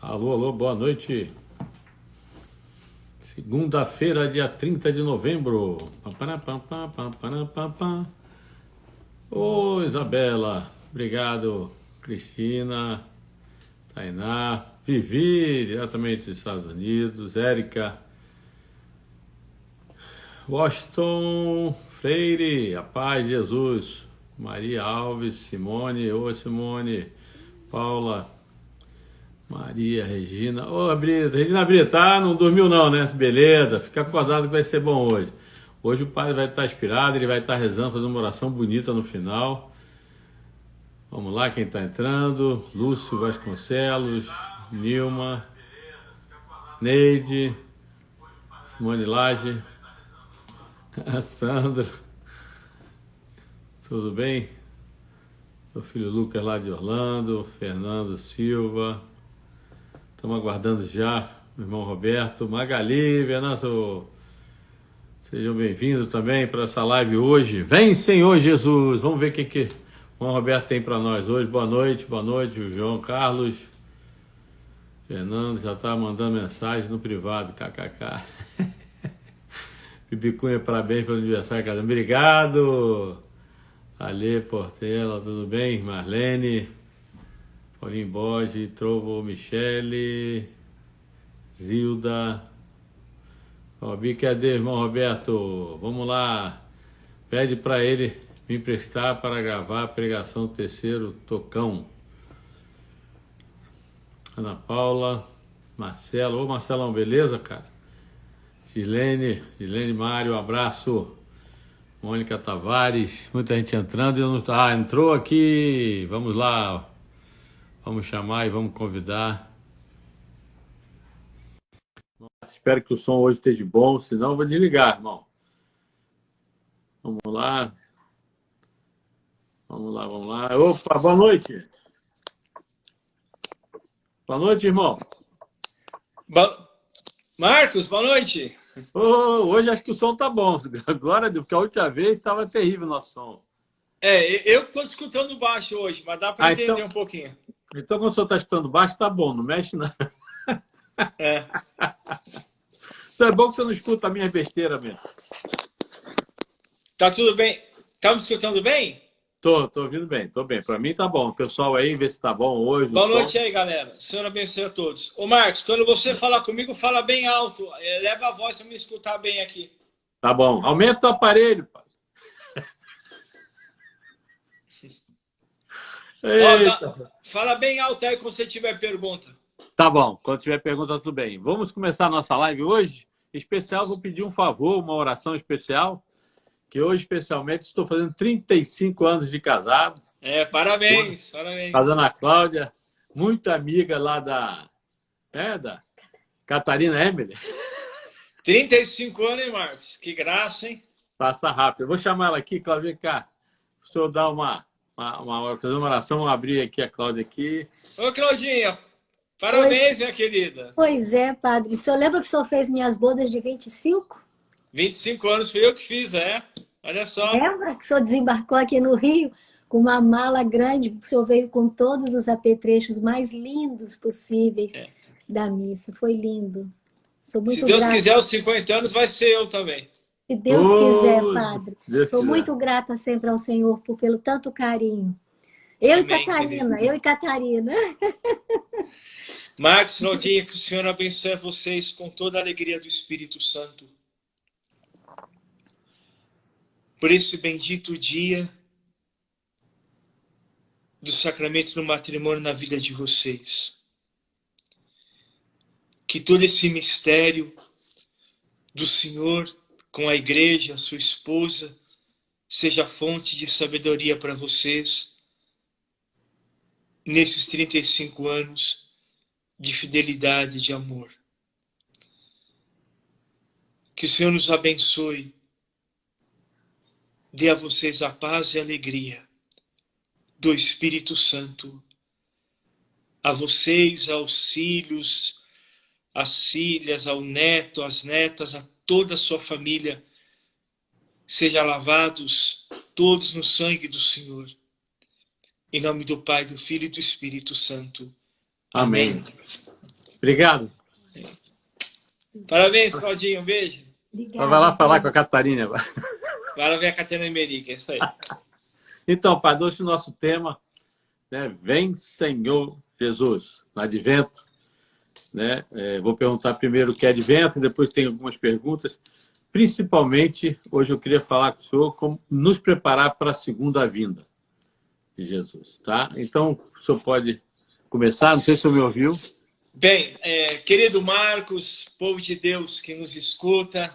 Alô, alô, boa noite. Segunda-feira, dia 30 de novembro. Ô, Isabela, obrigado. Cristina, Tainá, Vivi, diretamente dos Estados Unidos, Érica, Washington, Freire, a paz de Jesus, Maria Alves, Simone, ô Simone, Paula, Maria, Regina. Ô, Brita, Regina Brita, não dormiu não, né? Beleza, fica acordado que vai ser bom hoje. Hoje o padre vai estar inspirado, ele vai estar rezando, fazendo uma oração bonita no final. Vamos lá, quem está entrando. Lúcio Vasconcelos, Nilma, Neide, Simone Lage, Sandra. Tudo bem? Meu filho Lucas lá de Orlando, Fernando Silva. Estamos aguardando já meu irmão Roberto, Magali, Venâncio. Sejam bem-vindos também para essa live hoje. Vem, Senhor Jesus! Vamos ver o que o irmão Roberto tem para nós hoje. Boa noite, o João Carlos. Fernando já está mandando mensagem no privado, kkk. Pipicunha, parabéns pelo aniversário, cara. Obrigado! Alê Portela, tudo bem? Marlene, Paulinho Borges, Trovo, Michele, Zilda, Robi, cadê, irmão Roberto? Vamos lá, pede para ele me emprestar para gravar a pregação do terceiro tocão. Ana Paula, Marcelo, ô Marcelão, beleza, cara? Gilene Mário, abraço. Mônica Tavares, muita gente entrando e eu não está. Ah, entrou aqui. Vamos lá. Vamos chamar e vamos convidar. Espero que o som hoje esteja bom, senão eu vou desligar, irmão. Vamos lá. Vamos lá. Opa, boa noite. Boa noite, irmão. Marcos, boa noite. Hoje acho que o som tá bom. Glória a Deus, porque a última vez estava terrível o nosso som. Eu estou escutando baixo hoje, mas dá para entender então, um pouquinho. Então, quando o senhor está escutando baixo, tá bom, não mexe não. É. Isso é bom que você não escuta a minha besteira mesmo. Tá tudo bem? Tá me escutando bem? Tô ouvindo bem, tô bem. Para mim tá bom. O pessoal aí, vê se tá bom hoje. Boa noite aí, galera. O Senhor abençoe a todos. Ô, Marcos, quando você falar comigo, fala bem alto. Leva a voz para me escutar bem aqui. Tá bom. Aumenta o aparelho, pai. Fala bem alto aí quando você tiver pergunta. Tá bom. Quando tiver pergunta, tudo bem. Vamos começar a nossa live hoje. Especial, vou pedir um favor, uma oração especial. Que hoje, especialmente, estou fazendo 35 anos de casado. Parabéns, parabéns. Casando a Cláudia, muito amiga lá da Catarina Emily. 35 anos, hein, Marcos? Que graça, hein? Passa rápido. Eu vou chamar ela aqui, Cláudia, vem cá. O senhor dá fazer uma oração, vamos abrir aqui a Cláudia aqui. Ô, Claudinha, parabéns, minha querida. Pois é, padre. O senhor lembra que o senhor fez minhas bodas de 25? 25 anos fui eu que fiz, Olha só. Lembra que o senhor desembarcou aqui no Rio com uma mala grande, o senhor veio com todos os apetrechos mais lindos possíveis da missa. Foi lindo. Sou muito Se Deus grata. quiser, os 50 anos vai ser eu também. Se Deus quiser, padre. Deus Sou quiser. muito grata sempre ao Senhor pelo tanto carinho. Eu e Catarina. Marcos, Claudinha, que o Senhor abençoe vocês com toda a alegria do Espírito Santo. Por esse bendito dia do sacramento do matrimônio na vida de vocês. Que todo esse mistério do Senhor com a igreja, a sua esposa, seja fonte de sabedoria para vocês nesses 35 anos de fidelidade e de amor. Que o Senhor nos abençoe, dê a vocês a paz e a alegria do Espírito Santo, a vocês, aos filhos, às filhas, ao neto, às netas, a toda a sua família, sejam lavados todos no sangue do Senhor. Em nome do Pai, do Filho e do Espírito Santo. Amém. Obrigado. Parabéns, Claudinho. Um beijo. Obrigada. Vai lá falar com a Catarina agora. Vai lá ver a Catarina Emerick, é isso aí. Então, Padre, hoje o nosso tema, né, Vem Senhor Jesus, no Advento. Né? Vou perguntar primeiro o que é Advento, depois tem algumas perguntas. Principalmente, hoje eu queria falar com o senhor como nos preparar para a segunda vinda de Jesus. Tá? Então, o senhor pode começar? Não sei se o senhor me ouviu. Bem, querido Marcos, povo de Deus que nos escuta,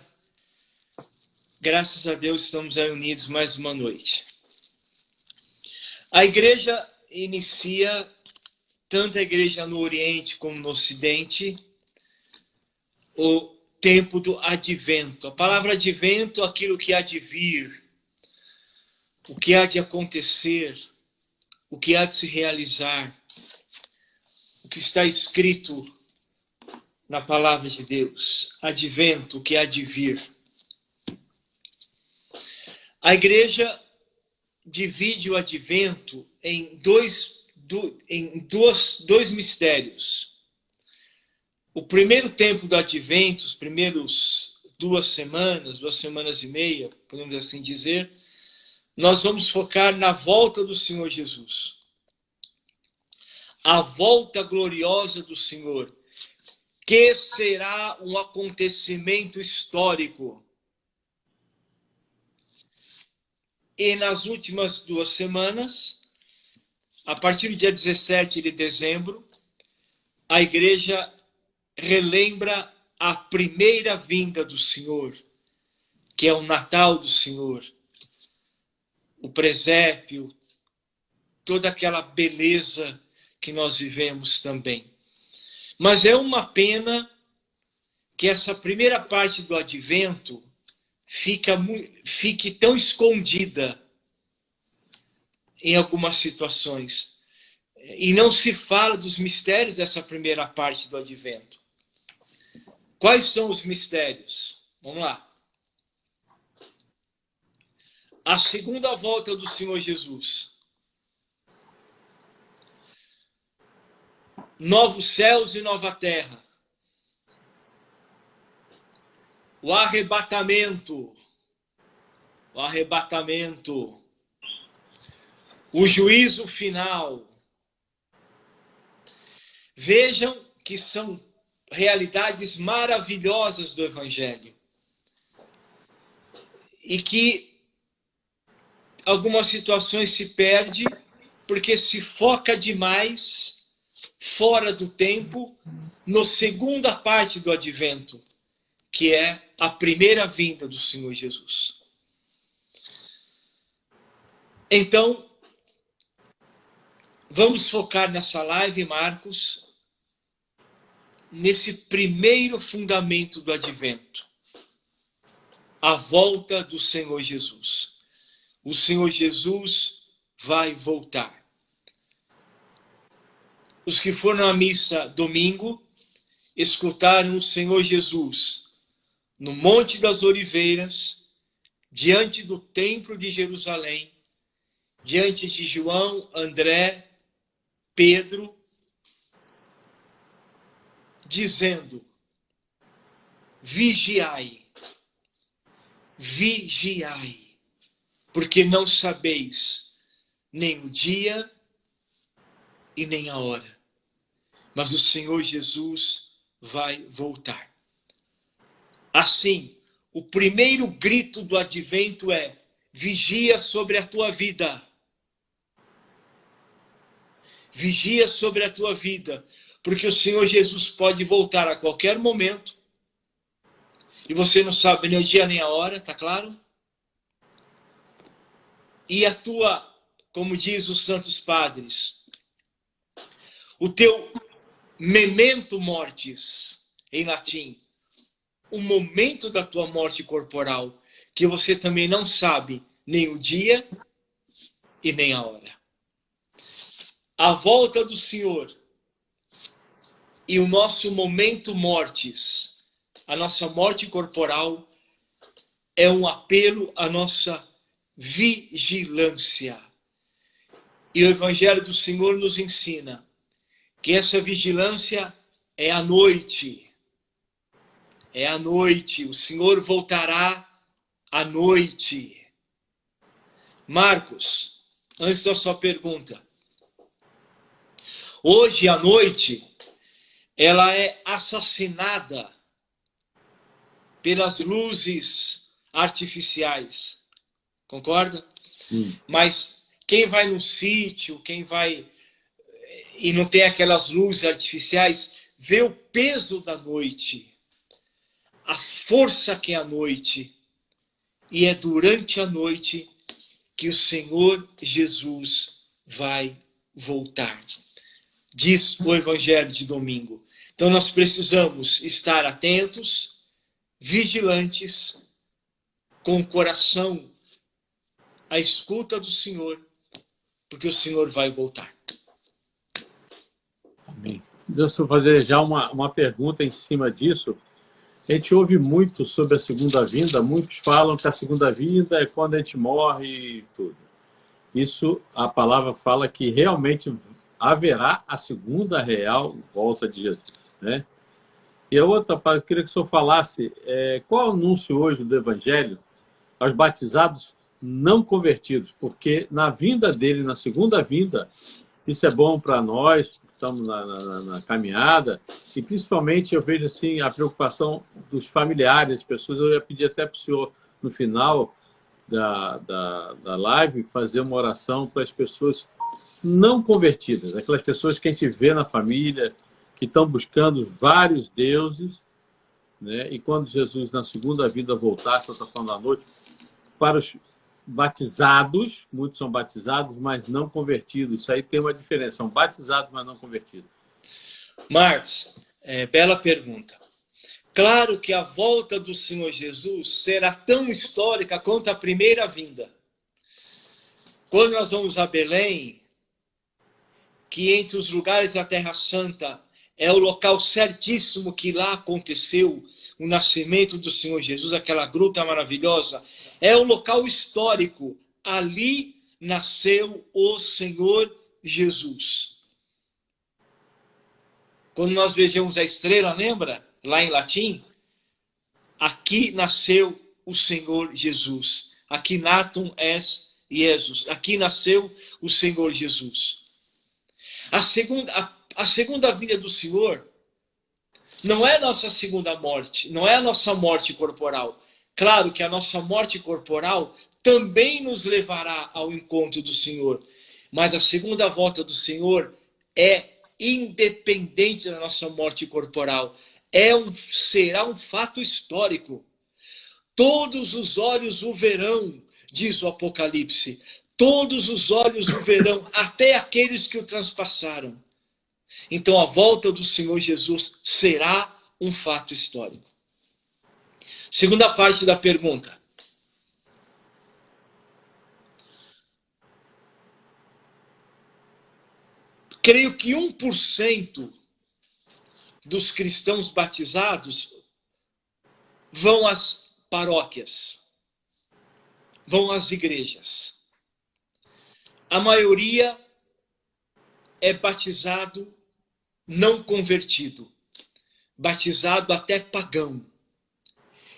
graças a Deus estamos reunidos mais uma noite. A igreja inicia, tanto a igreja no Oriente como no Ocidente, o tempo do advento. A palavra advento, aquilo que há de vir, o que há de acontecer, o que há de se realizar, o que está escrito na palavra de Deus. Advento, o que há de vir. A igreja divide o advento em dois mistérios. O primeiro tempo do advento, os primeiros 2 semanas e meia, podemos assim dizer, nós vamos focar na volta do Senhor Jesus. A volta gloriosa do Senhor, que será um acontecimento histórico. E nas últimas 2 semanas, a partir do dia 17 de dezembro, a igreja relembra a primeira vinda do Senhor, que é o Natal do Senhor, o presépio, toda aquela beleza que nós vivemos também. Mas é uma pena que essa primeira parte do advento fique tão escondida em algumas situações. E não se fala dos mistérios dessa primeira parte do advento. Quais são os mistérios? Vamos lá. A segunda volta do Senhor Jesus. Novos céus e nova terra. O arrebatamento. O arrebatamento. O juízo final. Vejam que são realidades maravilhosas do Evangelho. E que algumas situações se perde porque se foca demais fora do tempo, na segunda parte do advento, que é a primeira vinda do Senhor Jesus. Então, vamos focar nessa live, Marcos, nesse primeiro fundamento do advento, a volta do Senhor Jesus. O Senhor Jesus vai voltar. Os que foram à missa domingo escutaram o Senhor Jesus no Monte das Oliveiras, diante do Templo de Jerusalém, diante de João, André, Pedro, dizendo: vigiai, vigiai, porque não sabeis nem o dia e nem a hora. Mas o Senhor Jesus vai voltar. Assim, o primeiro grito do advento é: vigia sobre a tua vida. Vigia sobre a tua vida, porque o Senhor Jesus pode voltar a qualquer momento. E você não sabe nem o dia nem a hora, tá claro? E a tua, como diz os santos padres, o teu memento mortis, em latim, o momento da tua morte corporal, que você também não sabe nem o dia e nem a hora. A volta do Senhor e o nosso momento mortis, a nossa morte corporal, é um apelo à nossa vigilância. E o Evangelho do Senhor nos ensina que essa vigilância é a noite. É a noite. O Senhor voltará à noite. Marcos, antes da sua pergunta. Hoje à noite, ela é assassinada pelas luzes artificiais. Concorda? Mas quem vai no sítio, quem vai e não tem aquelas luzes artificiais, vê o peso da noite, a força que é a noite. E é durante a noite que o Senhor Jesus vai voltar. Diz o Evangelho de domingo. Então nós precisamos estar atentos, vigilantes, com o coração à escuta do Senhor, porque o Senhor vai voltar. Amém. Deixa eu fazer já uma pergunta em cima disso. A gente ouve muito sobre a segunda vinda, muitos falam que a segunda vinda é quando a gente morre e tudo. Isso, a palavra fala que realmente haverá a segunda real volta de Jesus, né? E a outra, eu queria que o senhor falasse, qual é o anúncio hoje do Evangelho aos batizados não convertidos? Porque na vinda dele, na segunda vinda, isso é bom para nós, que estamos na caminhada, e principalmente eu vejo assim, a preocupação dos familiares, das pessoas. Eu ia pedir até para o senhor, no final da live, fazer uma oração para as pessoas não convertidas, aquelas pessoas que a gente vê na família, que estão buscando vários deuses, né? E quando Jesus, na segunda vida, voltar, só está falando à noite, para os batizados, muitos são batizados, mas não convertidos. Isso aí tem uma diferença, são batizados, mas não convertidos. Marcos, bela pergunta. Claro que a volta do Senhor Jesus será tão histórica quanto a primeira vinda. Quando nós vamos a Belém, que entre os lugares da Terra Santa é o local certíssimo que lá aconteceu o nascimento do Senhor Jesus, aquela gruta maravilhosa, é o local histórico. Ali nasceu o Senhor Jesus. Quando nós vejamos a estrela, lembra? Lá em latim, aqui nasceu o Senhor Jesus. Aqui natum est Jesus. Aqui nasceu o Senhor Jesus. A segunda vinda do Senhor não é a nossa segunda morte, não é a nossa morte corporal. Claro que a nossa morte corporal também nos levará ao encontro do Senhor. Mas a segunda volta do Senhor é independente da nossa morte corporal. Será um fato histórico. Todos os olhos o verão, diz o Apocalipse. Todos os olhos o verão, até aqueles que o transpassaram. Então a volta do Senhor Jesus será um fato histórico. Segunda parte da pergunta. Creio que 1% dos cristãos batizados vão às paróquias, vão às igrejas. A maioria é batizado não convertido, batizado até pagão,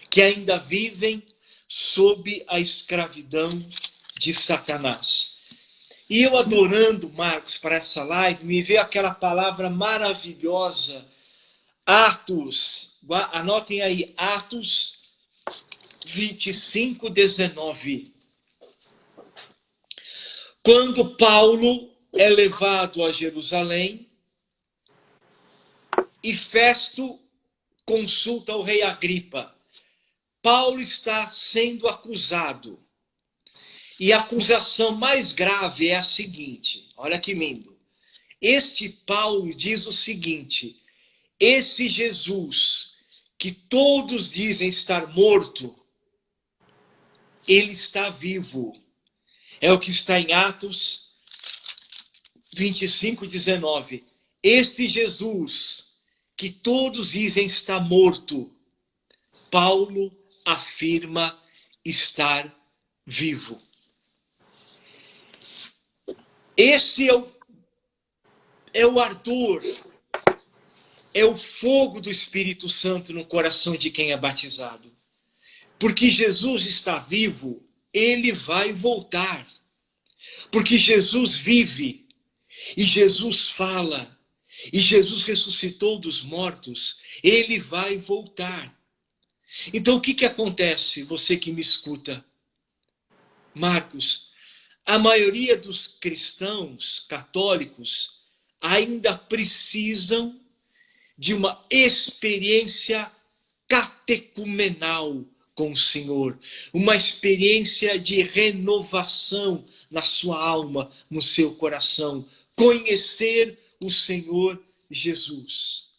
que ainda vivem sob a escravidão de Satanás. E eu adorando, Marcos, para essa live, me veio aquela palavra maravilhosa, Atos, anotem aí, Atos 25:19. Quando Paulo é levado a Jerusalém e Festo consulta o rei Agripa, Paulo está sendo acusado. E a acusação mais grave é a seguinte, olha que lindo. Este Paulo diz o seguinte: esse Jesus, que todos dizem estar morto, ele está vivo. É o que está em Atos 25:19. Este Jesus, que todos dizem estar morto, Paulo afirma estar vivo. Esse é o ardor, é o fogo do Espírito Santo no coração de quem é batizado. Porque Jesus está vivo, ele vai voltar. Porque Jesus vive, e Jesus fala, e Jesus ressuscitou dos mortos, ele vai voltar. Então o que acontece, você que me escuta? Marcos, a maioria dos cristãos católicos ainda precisam de uma experiência catecumenal com o Senhor, uma experiência de renovação na sua alma, no seu coração, conhecer o Senhor Jesus.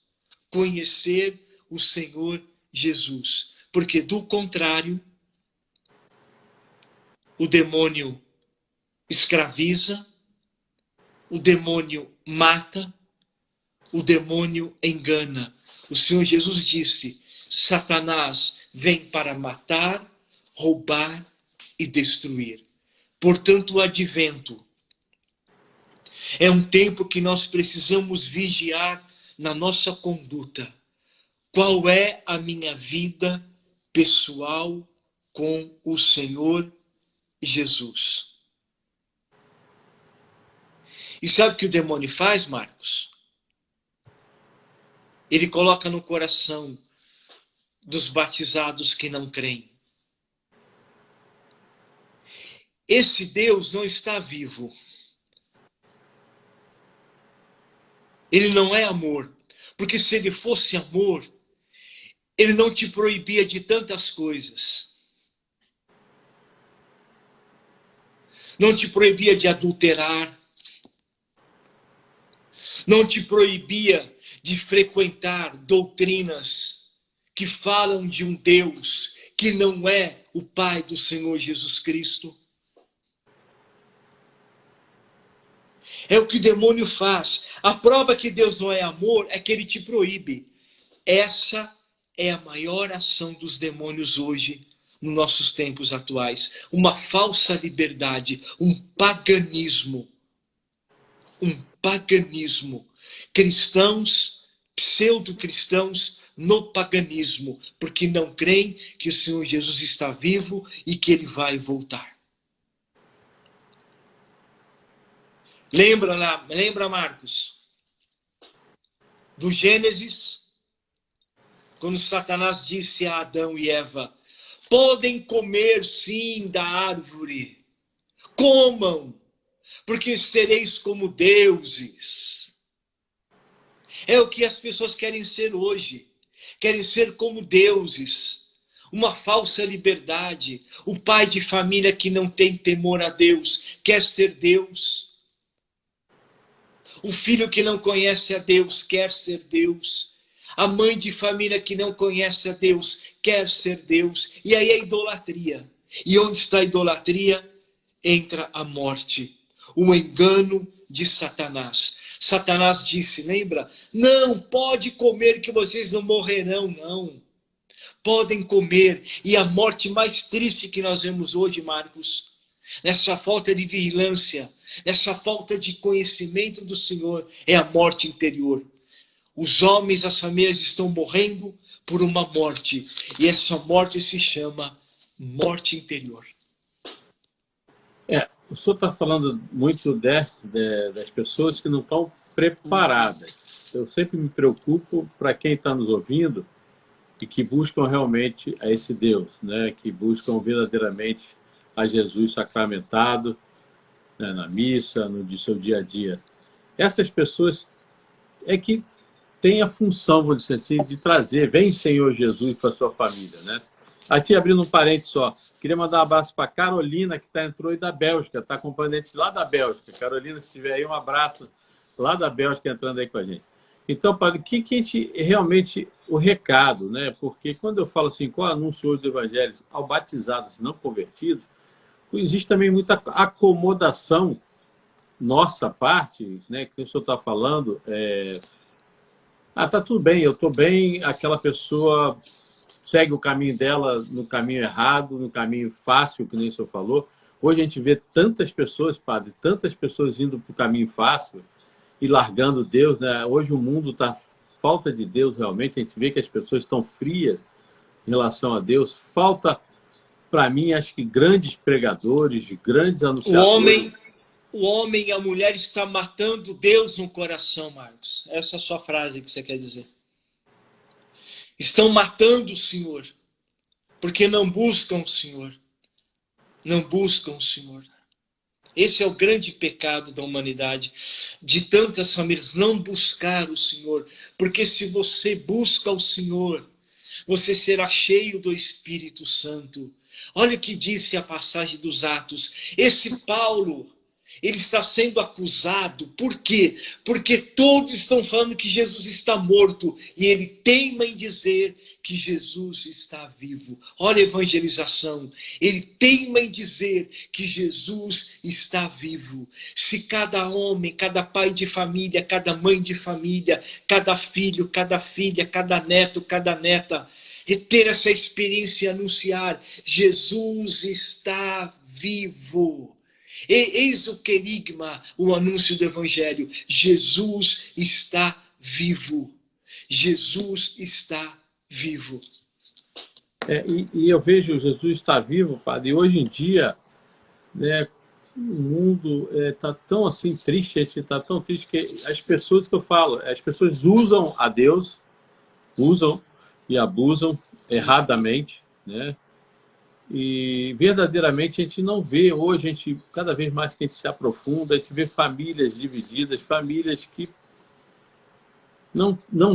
Conhecer o Senhor Jesus. Porque do contrário, o demônio escraviza, o demônio mata, o demônio engana. O Senhor Jesus disse: Satanás vem para matar, roubar e destruir. Portanto, o advento é um tempo que nós precisamos vigiar na nossa conduta. Qual é a minha vida pessoal com o Senhor Jesus? E sabe o que o demônio faz, Marcos? Ele coloca no coração dos batizados que não creem: esse Deus não está vivo. Ele não é amor. Porque se ele fosse amor, ele não te proibia de tantas coisas. Não te proibia de adulterar. Não te proibia de frequentar doutrinas que falam de um Deus que não é o Pai do Senhor Jesus Cristo. É o que o demônio faz. A prova que Deus não é amor é que ele te proíbe. Essa é a maior ação dos demônios hoje, nos nossos tempos atuais. Uma falsa liberdade, um paganismo. Um paganismo. Cristãos, pseudo-cristãos, no paganismo, porque não creem que o Senhor Jesus está vivo e que ele vai voltar. Lembra, Marcos, do Gênesis, quando Satanás disse a Adão e Eva: podem comer sim da árvore, comam, porque sereis como deuses. É o que as pessoas querem ser hoje, querem ser como deuses. Uma falsa liberdade. O pai de família que não tem temor a Deus quer ser Deus. O filho que não conhece a Deus quer ser Deus. A mãe de família que não conhece a Deus quer ser Deus. E aí é idolatria. E onde está a idolatria, entra a morte. O engano de Satanás. Satanás disse, lembra? Não pode comer que vocês não morrerão, não. Podem comer. E a morte mais triste que nós vemos hoje, Marcos, nessa falta de vigilância, nessa falta de conhecimento do Senhor, é a morte interior. Os homens, as famílias estão morrendo por uma morte. E essa morte se chama morte interior. O senhor está falando muito das pessoas que não estão preparadas. Eu sempre me preocupo para quem está nos ouvindo e que buscam realmente a esse Deus, né? Que buscam verdadeiramente a Jesus sacramentado, né? Na missa, no seu dia a dia. Essas pessoas é que têm a função, vou dizer assim, de trazer, vem Senhor Jesus para a sua família, né? Aqui, abrindo um parênteses só, queria mandar um abraço para a Carolina, que entrou aí da Bélgica, está acompanhando a gente lá da Bélgica. Carolina, se estiver aí, um abraço lá da Bélgica entrando aí com a gente. Então, para o que a gente realmente, o recado, né? Porque quando eu falo assim, qual anúncio hoje do Evangelho ao batizados não convertidos, existe também muita acomodação, nossa parte, né? Que o senhor está falando, tá tudo bem, eu estou bem, aquela pessoa segue o caminho dela no caminho errado, no caminho fácil, que nem o senhor falou. Hoje a gente vê tantas pessoas, padre, tantas pessoas indo para o caminho fácil e largando Deus, né? Hoje o mundo está falta de Deus realmente, a gente vê que as pessoas estão frias em relação a Deus. Falta, para mim, acho que grandes pregadores, grandes O anunciadores. homem e a mulher estão matando Deus no coração, Marcos. Essa é a sua frase que você quer dizer. Estão matando o Senhor, porque não buscam o Senhor. Não buscam o Senhor. Esse é o grande pecado da humanidade, de tantas famílias não buscar o Senhor. Porque se você busca o Senhor, você será cheio do Espírito Santo. Olha o que disse a passagem dos Atos. Esse Paulo, ele está sendo acusado. Por quê? Porque todos estão falando que Jesus está morto. E ele teima em dizer que Jesus está vivo. Olha a evangelização. Ele teima em dizer que Jesus está vivo. Se cada homem, cada pai de família, cada mãe de família, cada filho, cada filha, cada neto, cada neta, ter essa experiência e anunciar: Jesus está vivo. Eis o querigma, o anúncio do Evangelho. Jesus está vivo. Jesus está vivo. E eu vejo Jesus está vivo, padre, e hoje em dia, né, o mundo está tão assim triste, a gente está tão triste que as pessoas que eu falo, as pessoas usam a Deus, usam e abusam erradamente, né? E verdadeiramente a gente não vê hoje, a gente, cada vez mais que a gente se aprofunda, a gente vê famílias divididas, famílias que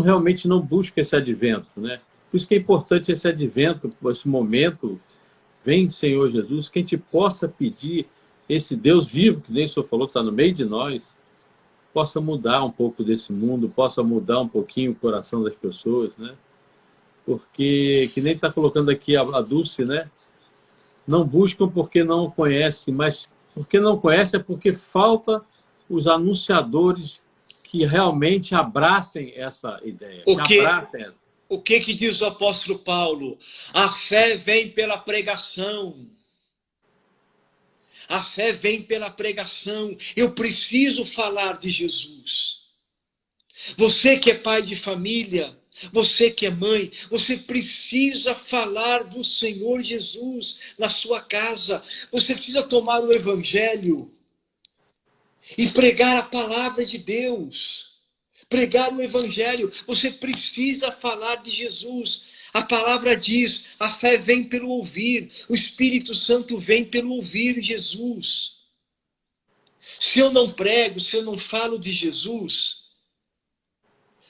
realmente não buscam esse advento, né? Por isso que é importante esse advento, esse momento, vem Senhor Jesus, que a gente possa pedir esse Deus vivo, que nem o Senhor falou, está no meio de nós, possa mudar um pouco desse mundo, possa mudar um pouquinho o coração das pessoas, né? Porque, que nem está colocando aqui a Dulce, né? Não buscam porque não conhecem, mas porque não conhecem é porque falta os anunciadores que realmente abracem essa ideia. O que diz o apóstolo Paulo? A fé vem pela pregação. A fé vem pela pregação. Eu preciso falar de Jesus. Você que é pai de família, você que é mãe, você precisa falar do Senhor Jesus na sua casa. Você precisa tomar o Evangelho e pregar a palavra de Deus. Pregar o Evangelho. Você precisa falar de Jesus. A palavra diz, a fé vem pelo ouvir. O Espírito Santo vem pelo ouvir Jesus. Se eu não prego, se eu não falo de Jesus,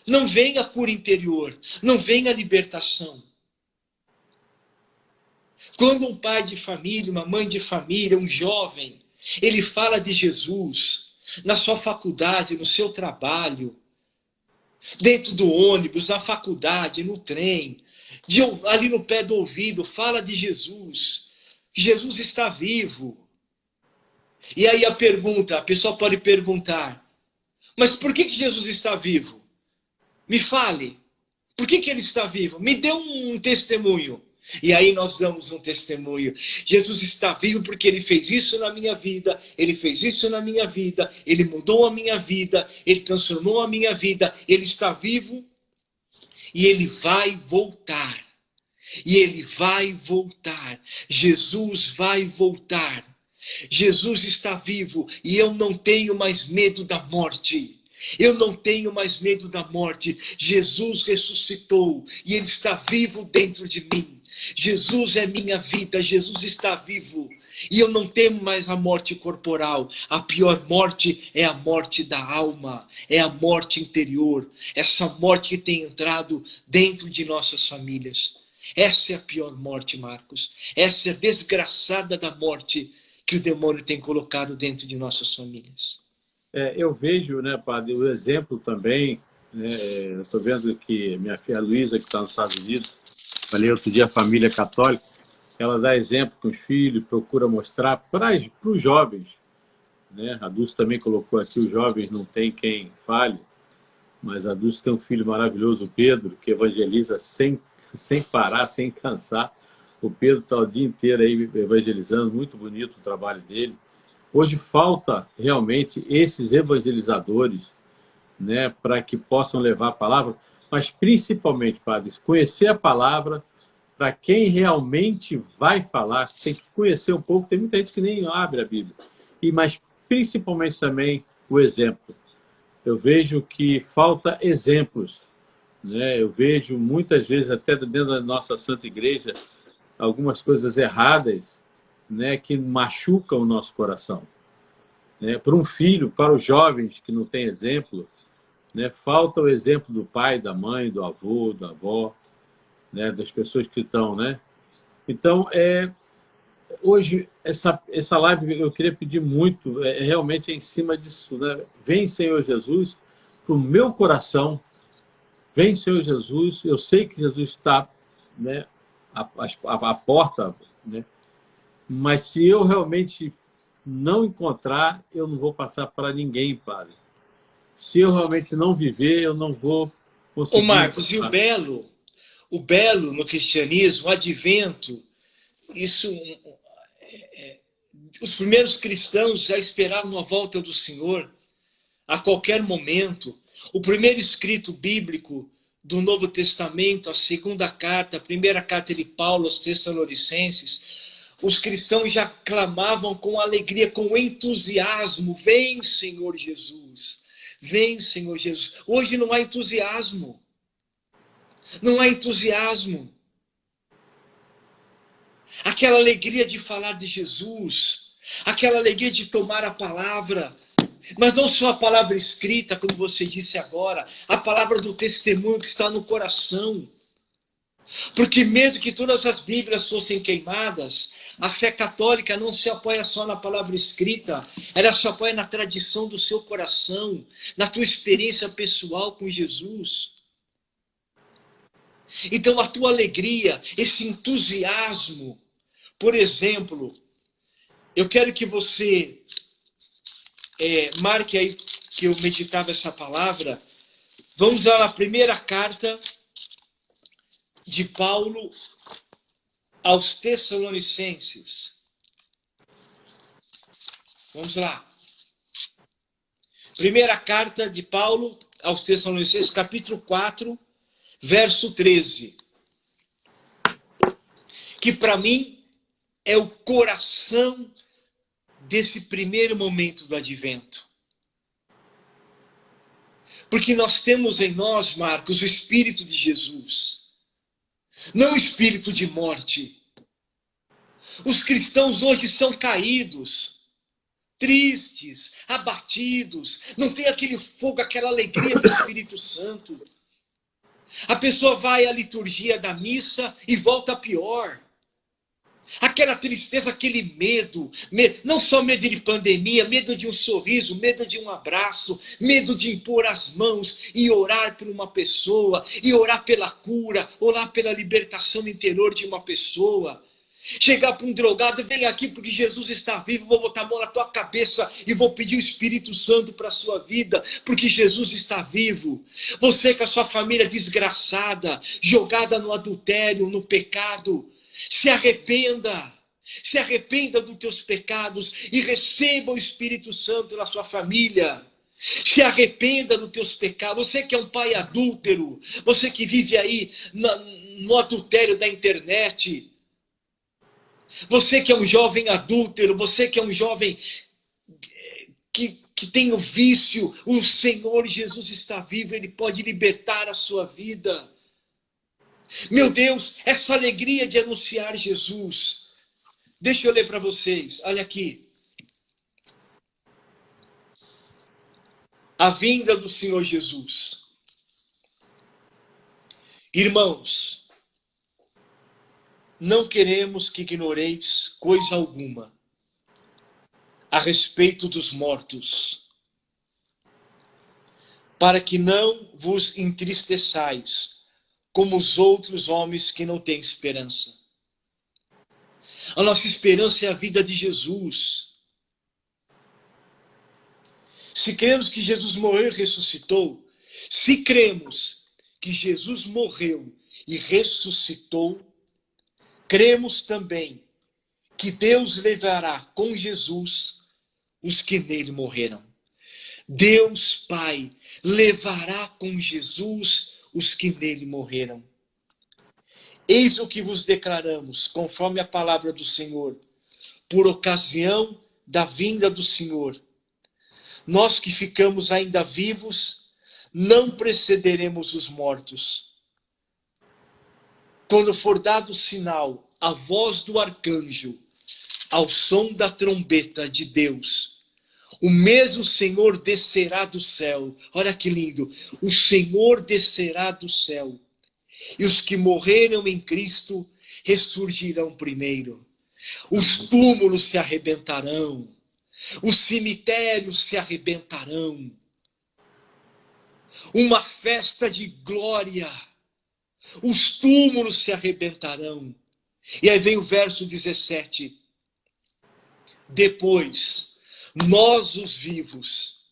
não vem a cura interior, não vem a libertação. Quando um pai de família, uma mãe de família, um jovem, ele fala de Jesus na sua faculdade, no seu trabalho, dentro do ônibus, na faculdade, no trem, ali no pé do ouvido, fala de Jesus, que Jesus está vivo. E aí a pessoa pode perguntar, mas por que Jesus está vivo? Me fale, por que ele está vivo? Me dê um testemunho. E aí nós damos um testemunho. Jesus está vivo porque ele fez isso na minha vida, ele fez isso na minha vida, ele mudou a minha vida, ele transformou a minha vida, ele está vivo e ele vai voltar. E ele vai voltar. Jesus vai voltar. Jesus está vivo e eu não tenho mais medo da morte. Eu não tenho mais medo da morte. Jesus ressuscitou e ele está vivo dentro de mim. Jesus é minha vida, Jesus está vivo. E eu não temo mais a morte corporal. A pior morte é a morte da alma, é a morte interior. Essa morte que tem entrado dentro de nossas famílias. Essa é a pior morte, Marcos. Essa é a desgraçada da morte que o demônio tem colocado dentro de nossas famílias. Eu vejo, né, padre, o exemplo também, né, eu estou vendo que minha filha Luísa, que está nos Estados Unidos, falei outro dia, a família católica, ela dá exemplo com os filhos, procura mostrar para os jovens, né? A Dulce também colocou aqui, os jovens não tem quem fale, mas a Dulce tem um filho maravilhoso, o Pedro, que evangeliza sem parar, sem cansar. O Pedro está o dia inteiro aí evangelizando, muito bonito o trabalho dele. Hoje falta realmente esses evangelizadores, né, para que possam levar a palavra. mas principalmente, Padre, conhecer a palavra. Para quem realmente vai falar, tem que conhecer um pouco. Tem muita gente que nem abre a Bíblia. Mas principalmente também o exemplo. Eu vejo que falta exemplos, né? Eu vejo muitas vezes, até dentro da nossa Santa Igreja, algumas coisas erradas, né, que machucam o nosso coração. Né? Para um filho, para os jovens que não têm exemplo, né, falta o exemplo do pai, da mãe, do avô, da avó, né, das pessoas que estão, né? Então, hoje, essa live eu queria pedir muito, realmente em cima disso, né? Vem, Senhor Jesus, para o meu coração, vem, Senhor Jesus, eu sei que Jesus está, né, à porta, né? Mas se eu realmente não encontrar, eu não vou passar para ninguém, Padre. Se eu realmente não viver, eu não vou conseguir. Ô Marcos, e o belo no cristianismo, o advento, isso, os primeiros cristãos já esperavam a volta do Senhor a qualquer momento. O primeiro escrito bíblico do Novo Testamento, a segunda carta, a primeira carta de Paulo aos Tessalonicenses, os cristãos já clamavam com alegria, com entusiasmo: vem, Senhor Jesus, vem, Senhor Jesus. Hoje não há entusiasmo. Não há entusiasmo. Aquela alegria de falar de Jesus, aquela alegria de tomar a palavra, mas não só a palavra escrita, como você disse agora, a palavra do testemunho que está no coração. Porque mesmo que todas as Bíblias fossem queimadas, a fé católica não se apoia só na palavra escrita, ela se apoia na tradição do seu coração, na tua experiência pessoal com Jesus. Então a tua alegria, esse entusiasmo, por exemplo, eu quero que você marque aí que eu meditava essa palavra. Vamos lá na primeira carta de Paulo aos Tessalonicenses. Vamos lá. Primeira carta de Paulo aos Tessalonicenses, capítulo 4, verso 13. Que para mim é o coração desse primeiro momento do advento. Porque nós temos em nós, Marcos, o Espírito de Jesus. Não o espírito de morte. Os cristãos hoje são caídos, tristes, abatidos, não tem aquele fogo, aquela alegria do Espírito Santo. A pessoa vai à liturgia da missa e volta pior. Aquela tristeza, aquele medo, não só medo de pandemia, medo de um sorriso, medo de um abraço, medo de impor as mãos e orar por uma pessoa, e orar pela cura, orar pela libertação interior de uma pessoa. Chegar para um drogado: vem aqui porque Jesus está vivo, vou botar a mão na tua cabeça e vou pedir o Espírito Santo para a sua vida, porque Jesus está vivo. Você com a sua família desgraçada, jogada no adultério, no pecado, se arrependa dos teus pecados e receba o Espírito Santo na sua família. Se arrependa dos teus pecados. Você que é um pai adúltero, você que vive aí no adultério da internet, você que é um jovem adúltero, você que é um jovem que tem o vício, o Senhor Jesus está vivo, Ele pode libertar a sua vida. Meu Deus, essa alegria de anunciar Jesus. Deixa eu ler para vocês, olha aqui. A vinda do Senhor Jesus. Irmãos, não queremos que ignoreis coisa alguma a respeito dos mortos, para que não vos entristeçais como os outros homens que não têm esperança. A nossa esperança é a vida de Jesus. Se cremos que Jesus morreu e ressuscitou, se cremos que Jesus morreu e ressuscitou, cremos também que Deus levará com Jesus os que nele morreram. Deus Pai levará com Jesus os que nele morreram. Eis o que vos declaramos, conforme a palavra do Senhor, por ocasião da vinda do Senhor. Nós que ficamos ainda vivos, não precederemos os mortos. Quando for dado o sinal, a voz do arcanjo, ao som da trombeta de Deus, o mesmo Senhor descerá do céu. Olha que lindo. O Senhor descerá do céu. E os que morreram em Cristo ressurgirão primeiro. Os túmulos se arrebentarão. Os cemitérios se arrebentarão. Uma festa de glória. Os túmulos se arrebentarão. E aí vem o verso 17. Depois, nós os vivos,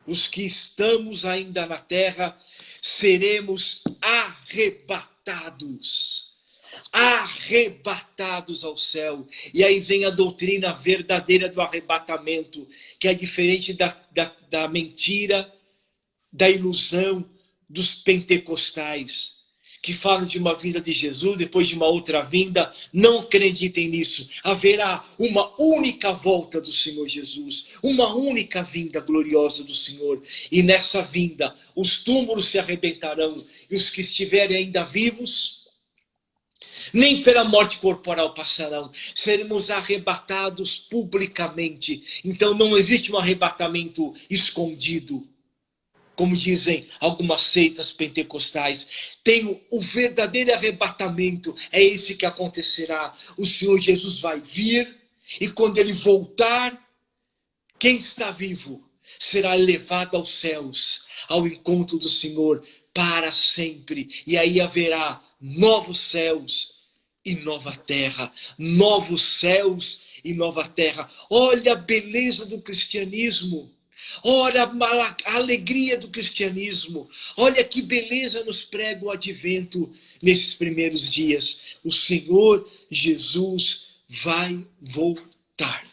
os que estamos ainda na terra, seremos arrebatados. Arrebatados ao céu. E aí vem a doutrina verdadeira do arrebatamento, que é diferente da mentira, da ilusão dos pentecostais, que falam de uma vinda de Jesus, depois de uma outra vinda. Não acreditem nisso. Haverá uma única volta do Senhor Jesus, uma única vinda gloriosa do Senhor. E nessa vinda, os túmulos se arrebentarão, e os que estiverem ainda vivos, nem pela morte corporal passarão. Seremos arrebatados publicamente. Então não existe um arrebatamento escondido, como dizem algumas seitas pentecostais. Tem o verdadeiro arrebatamento, é esse que acontecerá. O Senhor Jesus vai vir, e quando ele voltar, quem está vivo será levado aos céus, ao encontro do Senhor para sempre. E aí haverá novos céus e nova terra. Novos céus e nova terra. Olha a beleza do cristianismo. Olha a alegria do cristianismo. Olha que beleza nos prega o advento nesses primeiros dias. O Senhor Jesus vai voltar.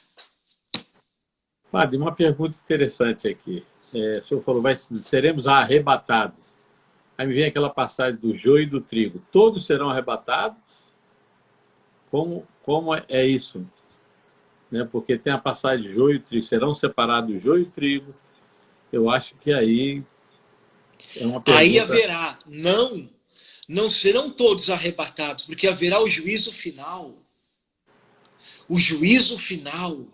Padre, uma pergunta interessante aqui. O senhor falou, seremos arrebatados. Aí me vem aquela passagem do joio e do trigo. Todos serão arrebatados? Como é isso? Né? Porque tem a passagem de joio e trigo. Serão separados o joio e o trigo. Eu acho que aí é uma pergunta... Aí haverá, não serão todos arrebatados, porque haverá o juízo final. O juízo final.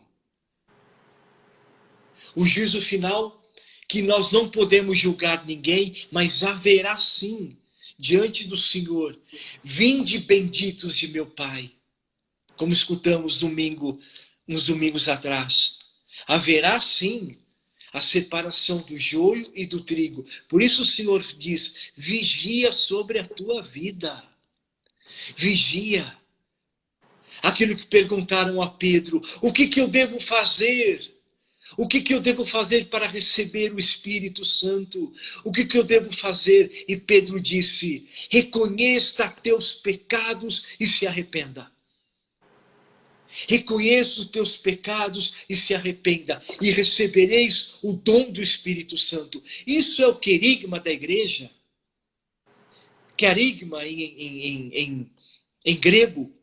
O juízo final, que nós não podemos julgar ninguém, mas haverá sim, diante do Senhor. Vinde benditos de meu Pai. Como escutamos uns domingos atrás. Haverá sim a separação do joio e do trigo. Por isso o Senhor diz, vigia sobre a tua vida. Vigia. Aquilo que perguntaram a Pedro, o que eu devo fazer? O que eu devo fazer para receber o Espírito Santo? O que eu devo fazer? E Pedro disse, reconheça teus pecados e se arrependa. Reconheça os teus pecados e se arrependa, e recebereis o dom do Espírito Santo. Isso é o querigma da igreja. Querigma em grego.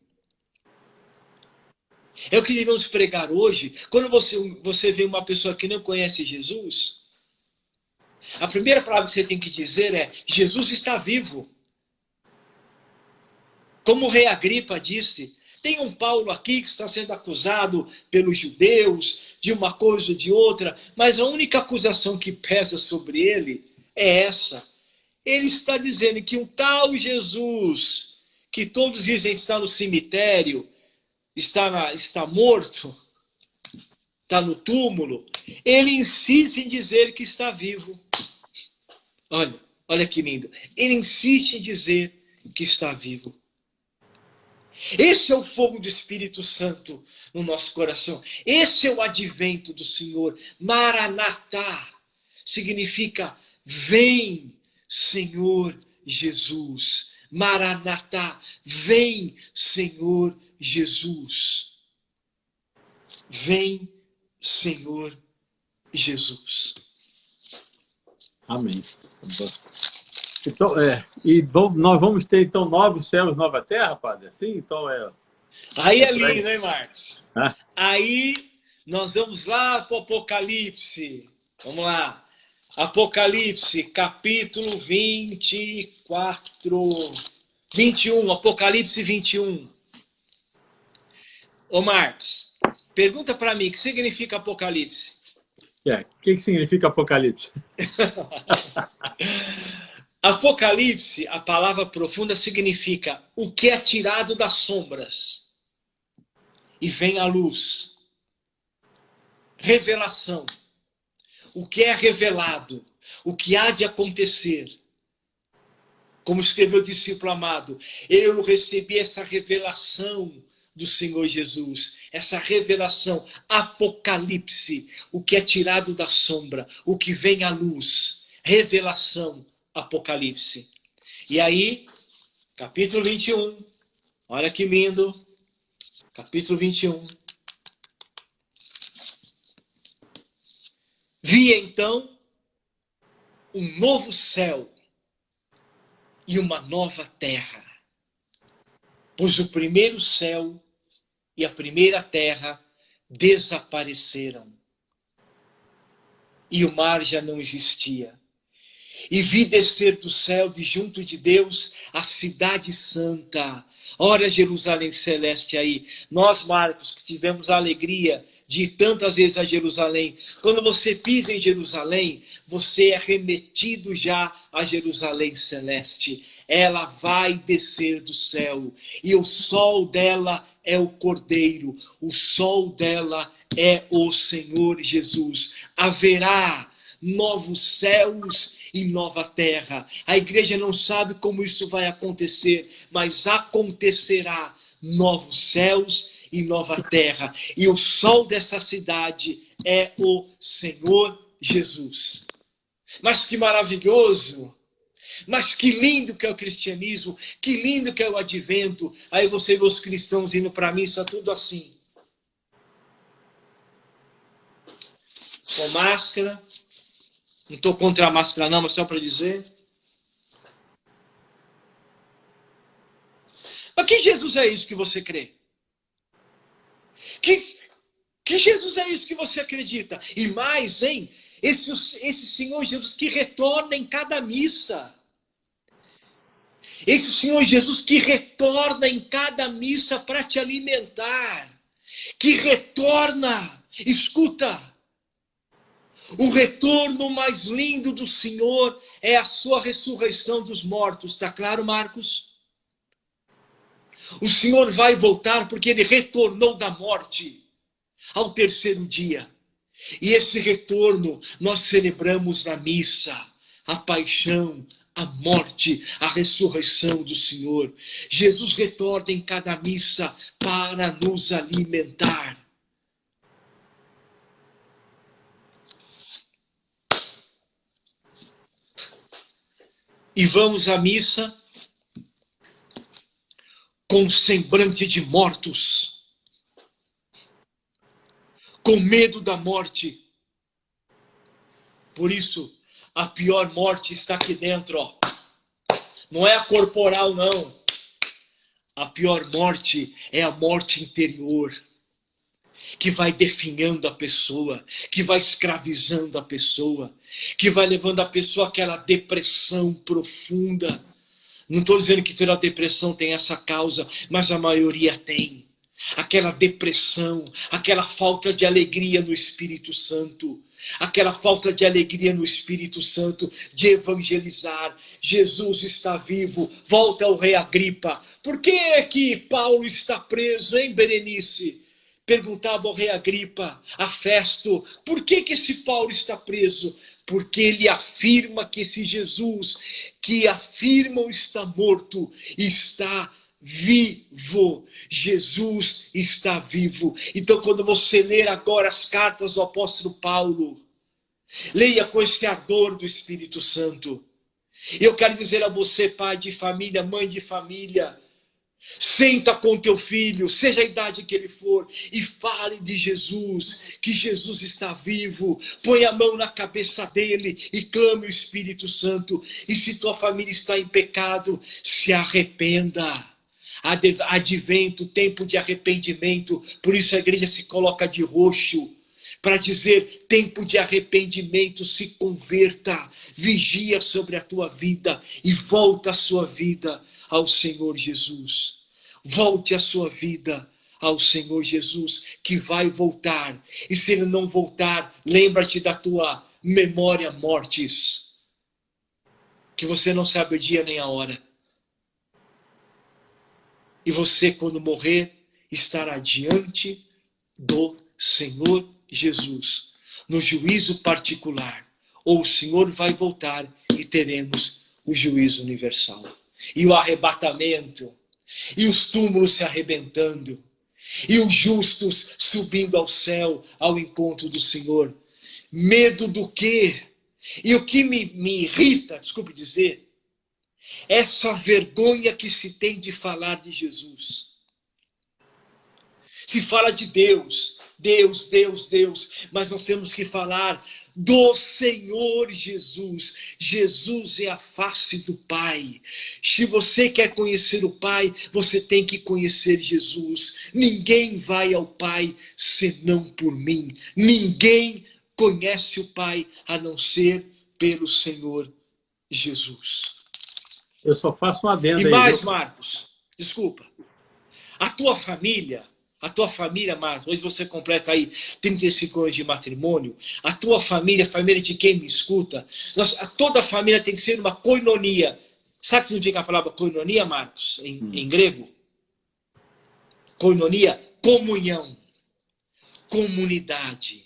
É o que devemos pregar hoje. Quando você vê uma pessoa que não conhece Jesus, a primeira palavra que você tem que dizer é, Jesus está vivo. Como o rei Agripa disse, tem um Paulo aqui que está sendo acusado pelos judeus de uma coisa ou de outra, mas a única acusação que pesa sobre ele é essa. Ele está dizendo que um tal Jesus, que todos dizem estar no cemitério, está morto, está no túmulo, ele insiste em dizer que está vivo. Olha que lindo. Ele insiste em dizer que está vivo. Esse é o fogo do Espírito Santo no nosso coração. Esse é o advento do Senhor. Maranatá significa vem, Senhor Jesus. Maranatá, vem, Senhor Jesus. Vem, Senhor Jesus. Amém. Então, nós vamos ter, então, novos céus, nova terra, padre? Assim, então Aí é lindo, hein, Marcos? Ah, Aí nós vamos lá para o Apocalipse. Vamos lá. Apocalipse, capítulo 24, 21. Apocalipse 21. Ô, Marcos, pergunta para mim, o que significa Apocalipse? o que significa Apocalipse? Apocalipse, a palavra profunda, significa o que é tirado das sombras e vem à luz. Revelação. O que é revelado, o que há de acontecer. Como escreveu o discípulo amado, eu recebi essa revelação do Senhor Jesus, essa revelação, Apocalipse, o que é tirado da sombra, o que vem à luz, revelação, Apocalipse. E aí, capítulo 21, olha que lindo, capítulo 21. Vi então um novo céu e uma nova terra, pois o primeiro céu e a primeira terra desapareceram e o mar já não existia. E vi descer do céu, de junto de Deus, a cidade santa. Ora, Jerusalém celeste aí. Nós, Marcos, que tivemos a alegria de ir tantas vezes a Jerusalém. Quando você pisa em Jerusalém, você é remetido já a Jerusalém celeste. Ela vai descer do céu. E o sol dela é o Cordeiro. O sol dela é o Senhor Jesus. Haverá novos céus e nova terra. A igreja não sabe como isso vai acontecer, mas acontecerá novos céus e nova terra. E o sol dessa cidade é o Senhor Jesus. Mas que maravilhoso! Mas que lindo que é o cristianismo, que lindo que é o advento. Aí você vê os cristãos indo para a missa, tudo assim. Com máscara. Não estou contra a máscara não, mas só para dizer. Mas que Jesus é isso que você crê? Que Jesus é isso que você acredita? E mais, hein? Esse Senhor Jesus que retorna em cada missa. Esse Senhor Jesus que retorna em cada missa para te alimentar. Que retorna. Escuta. O retorno mais lindo do Senhor é a sua ressurreição dos mortos. Está claro, Marcos? O Senhor vai voltar porque ele retornou da morte ao terceiro dia. E esse retorno nós celebramos na missa. A paixão, a morte, a ressurreição do Senhor. Jesus retorna em cada missa para nos alimentar. E vamos à missa com semblante de mortos, com medo da morte. Por isso, a pior morte está aqui dentro, ó. Não é a corporal, não. A pior morte é a morte interior, que vai definhando a pessoa, que vai escravizando a pessoa, que vai levando a pessoa àquela depressão profunda. Não estou dizendo que ter a depressão tem essa causa, mas a maioria tem. Aquela depressão, aquela falta de alegria no Espírito Santo, aquela falta de alegria no Espírito Santo de evangelizar. Jesus está vivo, volta ao rei Agripa. Por que é que Paulo está preso, hein, Berenice? Perguntava ao rei Agripa, a Festo, por que esse Paulo está preso? Porque ele afirma que esse Jesus, que afirmam está morto, está vivo. Jesus está vivo. Então, quando você ler agora as cartas do apóstolo Paulo, leia com esse ardor do Espírito Santo. Eu quero dizer a você, pai de família, mãe de família, Senta com teu filho, seja a idade que ele for, e fale de Jesus, que Jesus está vivo. Põe a mão na cabeça dele e clame o Espírito Santo. E se tua família está em pecado, se arrependa. Advento, tempo de arrependimento. Por isso a igreja se coloca de roxo, para dizer: tempo de arrependimento, se converta, vigia sobre a tua vida e volta a sua vida ao Senhor Jesus. Volte a sua vida ao Senhor Jesus, que vai voltar. E se ele não voltar, lembra-te da tua memória mortis, que você não sabe o dia nem a hora. E você, quando morrer, estará diante do Senhor Jesus, no juízo particular. Ou o Senhor vai voltar e teremos o juízo universal. E o arrebatamento, e os túmulos se arrebentando, e os justos subindo ao céu, ao encontro do Senhor. Medo do quê? E o que me irrita, desculpe dizer, essa vergonha que se tem de falar de Jesus. Se fala de Deus, Deus, Deus, Deus, mas nós temos que falar do Senhor Jesus. Jesus é a face do Pai. Se você quer conhecer o Pai, você tem que conhecer Jesus. Ninguém vai ao Pai senão por mim. Ninguém conhece o Pai a não ser pelo Senhor Jesus. Eu só faço um adendo aí. E mais, Marcos, desculpa. A tua família, Marcos, hoje você completa aí 35 anos de matrimônio, a tua família, a família de quem me escuta, toda a família tem que ser uma koinonia. Sabe o que significa a palavra koinonia, Marcos, em grego? Koinonia, comunhão, comunidade.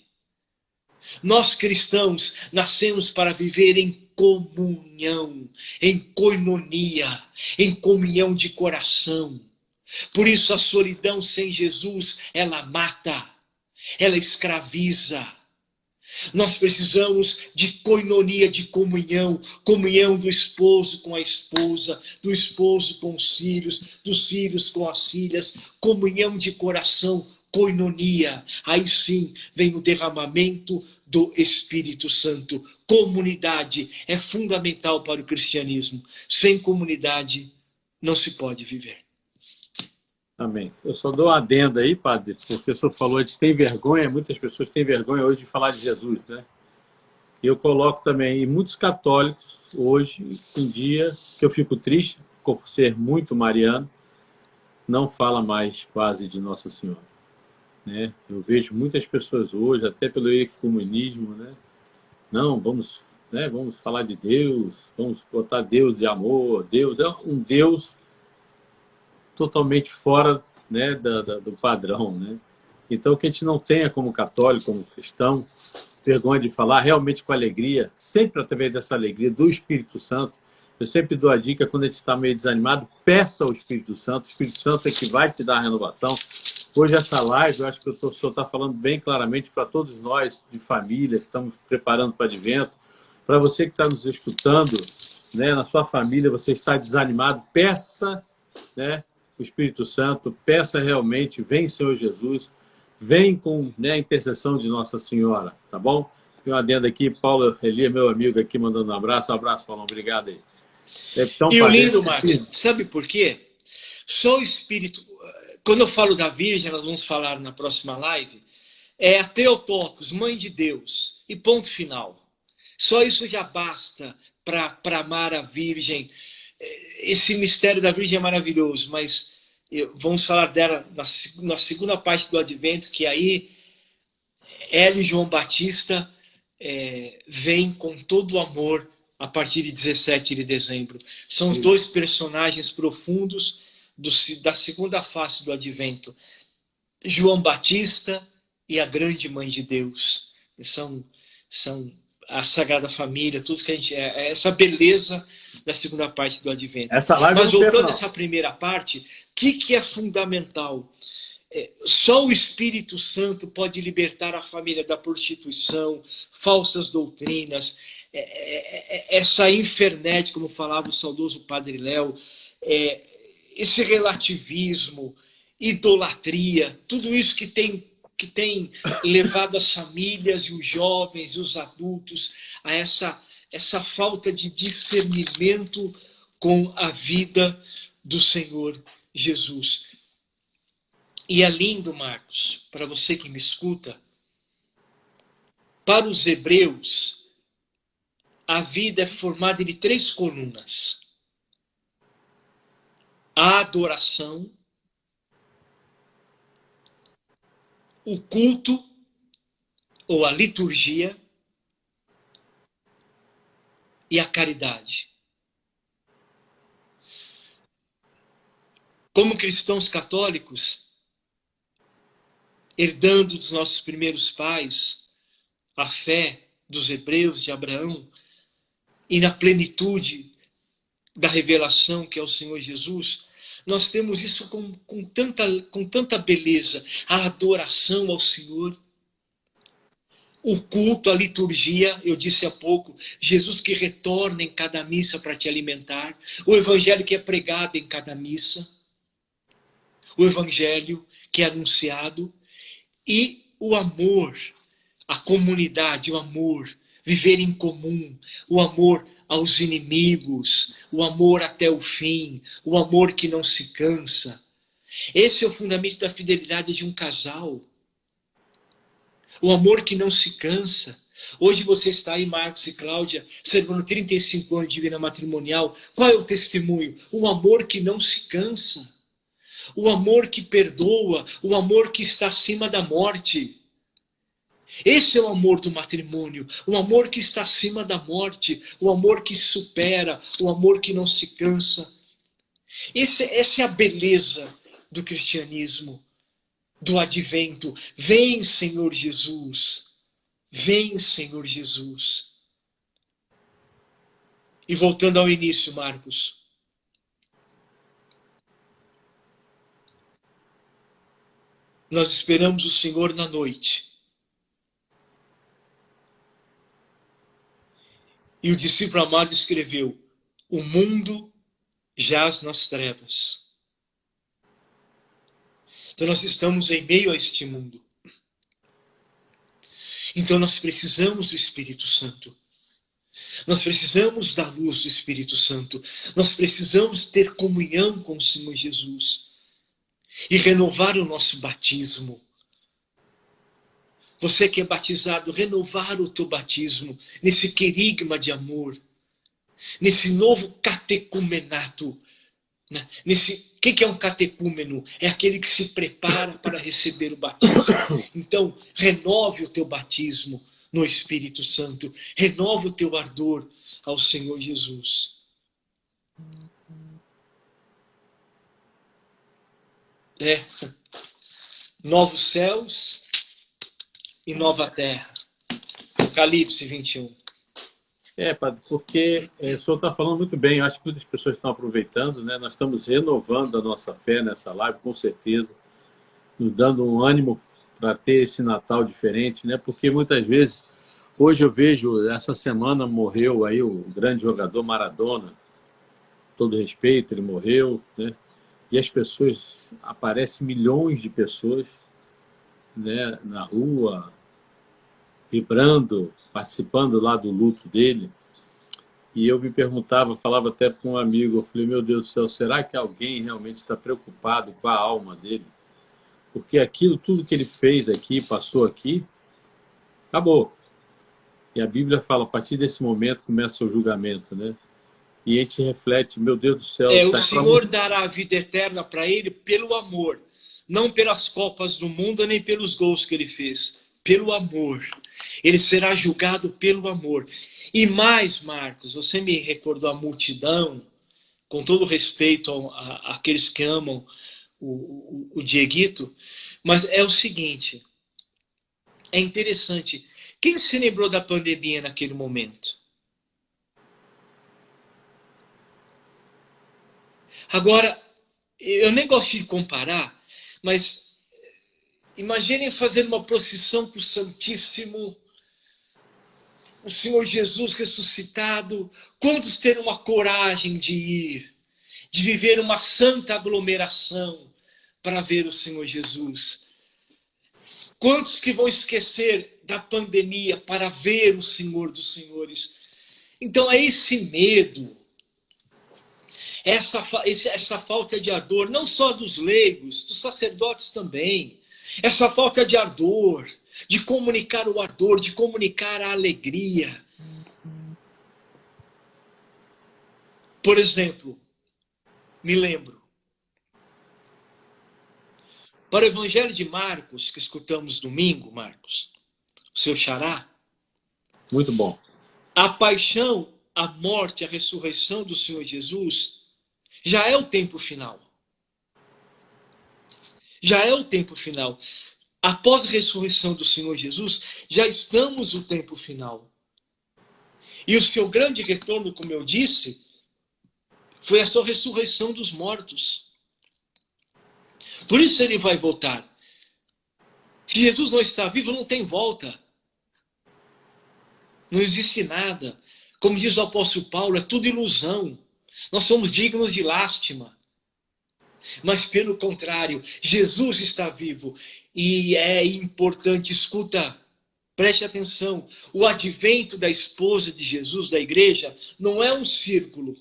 Nós cristãos nascemos para viver em comunhão, em koinonia, em comunhão de coração. Por isso a solidão sem Jesus, ela mata, ela escraviza. Nós precisamos de koinonia, de comunhão, comunhão do esposo com a esposa, do esposo com os filhos, dos filhos com as filhas, comunhão de coração, koinonia. Aí sim vem o derramamento do Espírito Santo. Comunidade é fundamental para o cristianismo. Sem comunidade não se pode viver. Amém. Eu só dou uma adenda aí, padre, porque o senhor falou de tem vergonha, muitas pessoas têm vergonha hoje de falar de Jesus, né? E eu coloco também, e muitos católicos hoje em dia, que eu fico triste por ser muito mariano, não fala mais quase de Nossa Senhora, né? Eu vejo muitas pessoas hoje, até pelo ecumenismo, né? Não, vamos falar de Deus, vamos botar Deus de amor. Deus é um Deus totalmente fora, né, do padrão, né? Então, que a gente não tenha como católico, como cristão, vergonha de falar, realmente com alegria, sempre através dessa alegria do Espírito Santo. Eu sempre dou a dica, quando a gente está meio desanimado, peça ao Espírito Santo. O Espírito Santo é que vai te dar a renovação. Hoje essa live, eu acho que o senhor está falando bem claramente para todos nós de família, que estamos preparando para o advento. Para você que está nos escutando, né, na sua família, você está desanimado, peça, né, o Espírito Santo, peça realmente, vem Senhor Jesus, vem com, né, a intercessão de Nossa Senhora, tá bom? Tem uma adenda aqui, Paulo Elia, meu amigo aqui, mandando um abraço, Paulo, obrigado aí. E o lindo, Marcos, sabe por quê? Só o Espírito, quando eu falo da Virgem, nós vamos falar na próxima live, é a Theotokos, Mãe de Deus, e ponto final. Só isso já basta para amar a Virgem. Esse mistério da Virgem é maravilhoso, mas vamos falar dela na segunda parte do Advento, que aí ela e João Batista vêm com todo o amor a partir de 17 de dezembro. São os dois personagens profundos da segunda face do Advento. João Batista e a grande Mãe de Deus. São a Sagrada Família, tudo que a gente essa beleza da segunda parte do Advento. Mas voltando a essa primeira parte, o que é fundamental? Só o Espírito Santo pode libertar a família da prostituição, falsas doutrinas, essa infernet, como falava o saudoso Padre Léo. esse relativismo, idolatria, tudo isso que tem levado as famílias e os jovens e os adultos a essa falta de discernimento com a vida do Senhor Jesus. E é lindo, Marcos, para você que me escuta, para os hebreus, a vida é formada de 3 colunas: a adoração, o culto, ou a liturgia, e a caridade. Como cristãos católicos, herdando dos nossos primeiros pais a fé dos hebreus, de Abraão, e na plenitude da revelação que é o Senhor Jesus, nós temos isso com tanta beleza, a adoração ao Senhor, o culto, a liturgia, eu disse há pouco, Jesus que retorna em cada missa para te alimentar, o evangelho que é pregado em cada missa, o evangelho que é anunciado, e o amor, a comunidade, o amor, viver em comum, o amor aos inimigos, o amor até o fim, o amor que não se cansa. Esse é o fundamento da fidelidade de um casal. O amor que não se cansa. Hoje você está aí, Marcos e Cláudia, celebrando 35 anos de vida matrimonial. Qual é o testemunho? O amor que não se cansa. O amor que perdoa, o amor que está acima da morte. Esse é o amor do matrimônio, o amor que está acima da morte, o amor que supera, o amor que não se cansa. Essa é a beleza do cristianismo, do advento. Vem, Senhor Jesus. Vem, Senhor Jesus. E voltando ao início, Marcos. Nós esperamos o Senhor na noite. E o discípulo amado escreveu: o mundo jaz nas trevas. Então nós estamos em meio a este mundo. Então nós precisamos do Espírito Santo. Nós precisamos da luz do Espírito Santo. Nós precisamos ter comunhão com o Senhor Jesus. E renovar o nosso batismo. Você que é batizado, renovar o teu batismo nesse querigma de amor, nesse novo catecumenato. Né? O que é um catecúmeno? É aquele que se prepara para receber o batismo. Então, renove o teu batismo no Espírito Santo. Renova o teu ardor ao Senhor Jesus. Novos céus e nova terra. Apocalipse 21. Padre, porque o senhor está falando muito bem, eu acho que muitas pessoas estão aproveitando, né? Nós estamos renovando a nossa fé nessa live, com certeza, nos dando um ânimo para ter esse Natal diferente, né? Porque muitas vezes, hoje eu vejo, essa semana morreu aí o grande jogador Maradona, todo respeito, ele morreu, né? E as pessoas, aparecem milhões de pessoas, né, na rua, vibrando, participando lá do luto dele. E eu me perguntava, falava até com um amigo, eu falei, meu Deus do céu, será que alguém realmente está preocupado com a alma dele? Porque aquilo, tudo que ele fez aqui, passou aqui, acabou. E a Bíblia fala, a partir desse momento começa o julgamento, né? E a gente reflete, meu Deus do céu... O Senhor dará a vida eterna para ele pelo amor. Não pelas copas do mundo, nem pelos gols que ele fez. Pelo amor. Ele será julgado pelo amor. E mais, Marcos, você me recordou a multidão, com todo respeito àqueles que amam o Dieguito, mas é o seguinte, é interessante. Quem se lembrou da pandemia naquele momento? Agora, eu nem gosto de comparar, mas imaginem fazer uma procissão para o Santíssimo, o Senhor Jesus ressuscitado. Quantos terão a coragem de ir? de viver uma santa aglomeração para ver o Senhor Jesus? Quantos que vão esquecer da pandemia para ver o Senhor dos Senhores? Então é esse medo, essa falta de ardor, não só dos leigos, dos sacerdotes também, essa falta de ardor, de comunicar o ardor, de comunicar a alegria. Por exemplo, me lembro, para o Evangelho de Marcos, que escutamos domingo, Marcos, o seu xará, Muito bom. a paixão, a morte, a ressurreição do Senhor Jesus já é o tempo final. Já é o tempo final. Após a ressurreição do Senhor Jesus, já estamos no tempo final. E o seu grande retorno, como eu disse, foi a sua ressurreição dos mortos. Por isso ele vai voltar. Se Jesus não está vivo, não tem volta. Não existe nada. Como diz o apóstolo Paulo, é tudo ilusão. Nós somos dignos de lástima. Mas pelo contrário, Jesus está vivo. E é importante, escuta, preste atenção. O advento da esposa de Jesus, da igreja, não é um círculo.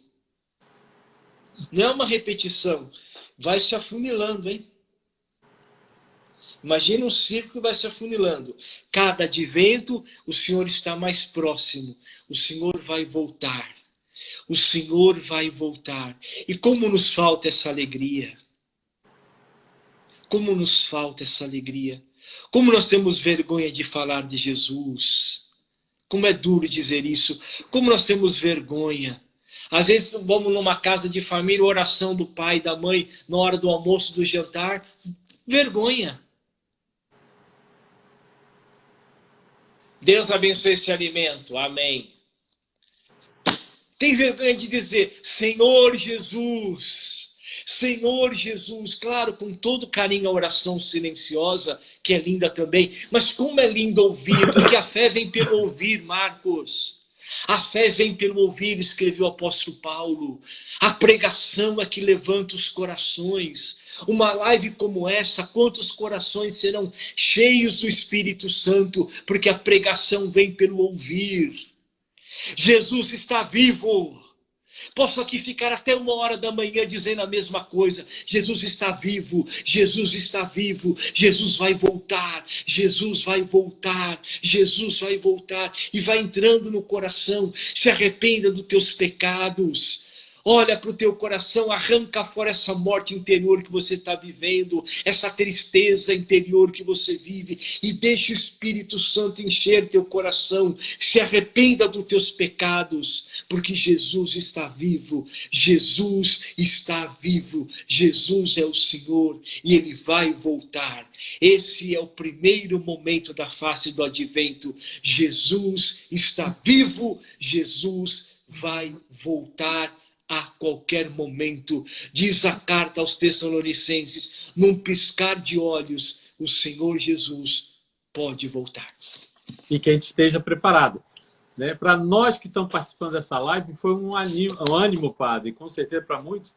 Não é uma repetição. Vai se afunilando, hein? Imagina um círculo que vai se afunilando. Cada advento, o Senhor está mais próximo. O Senhor vai voltar. O Senhor vai voltar. E como nos falta essa alegria? Como nos falta essa alegria? Como nós temos vergonha de falar de Jesus? Como é duro dizer isso. Como nós temos vergonha. Às vezes vamos numa casa de família, oração do pai e da mãe, na hora do almoço, do jantar. Vergonha. Deus abençoe esse alimento. Amém. Tem vergonha de dizer, Senhor Jesus, Senhor Jesus. Claro, com todo carinho a oração silenciosa, que é linda também. Mas como é lindo ouvir, porque a fé vem pelo ouvir, Marcos. A fé vem pelo ouvir, escreveu o apóstolo Paulo. A pregação é que levanta os corações. Uma live como essa, quantos corações serão cheios do Espírito Santo, porque a pregação vem pelo ouvir. Jesus está vivo. Posso aqui ficar até 1h da manhã dizendo a mesma coisa. Jesus está vivo, Jesus está vivo, Jesus vai voltar, Jesus vai voltar, Jesus vai voltar. E vai entrando no coração, se arrependa dos teus pecados. Olha para o teu coração, arranca fora essa morte interior que você está vivendo, essa tristeza interior que você vive, e deixa o Espírito Santo encher teu coração. Se arrependa dos teus pecados, porque Jesus está vivo, Jesus está vivo, Jesus é o Senhor e Ele vai voltar. Esse é o primeiro momento da face do advento. Jesus está vivo, Jesus vai voltar a qualquer momento. Diz a carta aos Tessalonicenses, num piscar de olhos, o Senhor Jesus pode voltar. E que a gente esteja preparado. Né? Para nós que estamos participando dessa live, foi um ânimo, Padre, com certeza para muitos.